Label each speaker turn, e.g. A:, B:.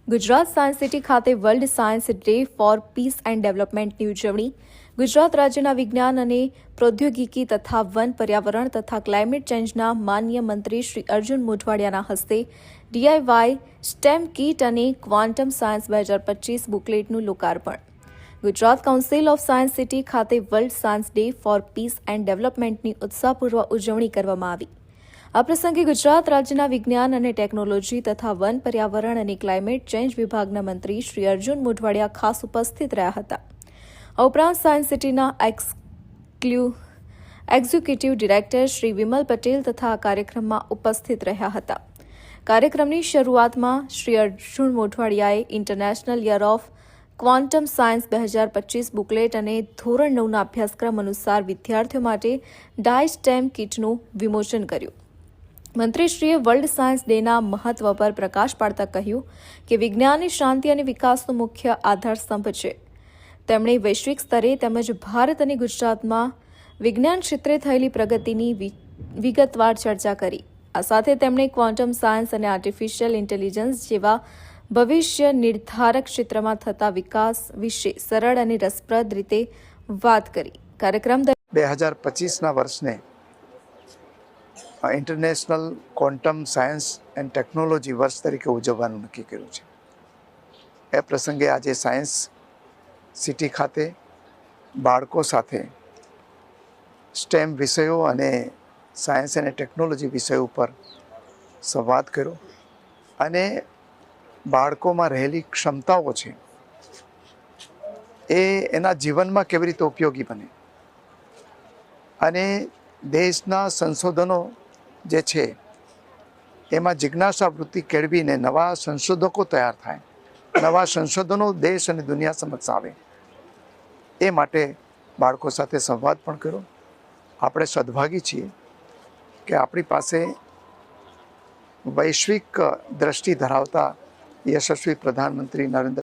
A: Gujarat science city ખાતે world science day for peace and ડેવલપમેન્ટની ઉજવણી. ગુજરાત રાજ્યના વિજ્ઞાન અને પ્રૌદ્યોગિકી તથા વન, પર્યાવરણ તથા ક્લાઇમેટ ચેન્જના માન્ય મંત્રી શ્રી અર્જુન મોઢવાડિયાના હસ્તે DIY સ્ટેમ કીટ અને ક્વોન્ટમ સાયન્સ 2025 બુકલેટનું લોકાર્પણ. Gujarat council of science city ખાતે world science day for peace and ડેવલપમેન્ટની ઉત્સાહપૂર્વક ઉજવણી કરવામાં આવી. આ પ્રસંગે ગુજરાત રાજ્યના વિજ્ઞાન અને ટેકનોલોજી તથા વન, પર્યાવરણ અને ક્લાઇમેટ ચેન્જ વિભાગના મંત્રી શ્રી અર્જુન મોઢવાડિયા ખાસ ઉપસ્થિત રહ્યા હતા. આ ઉપરાંત સાયન્સ સિટીના એક્ઝિક્યુટિવ ડિરેક્ટર શ્રી વિમલ પટેલ તથા કાર્યક્રમમાં ઉપસ્થિત રહ્યા હતા. કાર્યક્રમની શરૂઆતમાં શ્રી અર્જુન મોઢવાડિયાએ international year of quantum science 2025 booklet અને ધોરણ 9ના અભ્યાસક્રમ અનુસાર વિદ્યાર્થીઓ માટે ડાય સ્ટેમ કીટનું વિમોચન કર્યું. મંત્રીશ્રીએ વર્લ્ડ સાયન્સ ડેના મહત્વ પર પ્રકાશ પાડતા કહ્યું કે વિજ્ઞાન એ શાંતિ અને વિકાસનો મુખ્ય આધારસ્તંભ છે. તેમણે વૈશ્વિક સ્તરે તેમજ ભારત અને ગુજરાતમાં વિજ્ઞાન ક્ષેત્રે થયેલી પ્રગતિની વિગતવાર ચર્ચા કરી. આ સાથે તેમણે ક્વોન્ટમ સાયન્સ અને આર્ટિફિશિયલ ઇન્ટેલિજન્સ જેવા ભવિષ્ય નિર્ધારક ક્ષેત્રમાં થતા વિકાસ વિશે સરળ અને રસપ્રદ રીતે વાત કરી. કાર્યક્રમ
B: 2025ના વર્ષને international quantum science and technology વર્ષ તરીકે ઉજવવાનું નક્કી કર્યું છે. એ પ્રસંગે આજે સાયન્સ સિટી ખાતે બાળકો સાથે સ્ટેમ વિષયો અને સાયન્સ અને ટેકનોલોજી વિષયો ઉપર સંવાદ કર્યો અને બાળકોમાં રહેલી ક્ષમતાઓ છે એ એના જીવનમાં કેવી રીતે ઉપયોગી બને અને દેશના સંશોધનો જે છે એમાં જિજ્ઞાસા વૃત્તિ કેળવીને નવા સંશોધકો તૈયાર થાય, નવા સંશોધનો દેશ અને દુનિયા સમક્ષ આવે, એ માટે બાળકો સાથે સંવાદ પણ કર્યો. આપણે સદભાગી છીએ કે આપણી પાસે વૈશ્વિક દ્રષ્ટિ ધરાવતા યશસ્વી પ્રધાનમંત્રી નરેન્દ્ર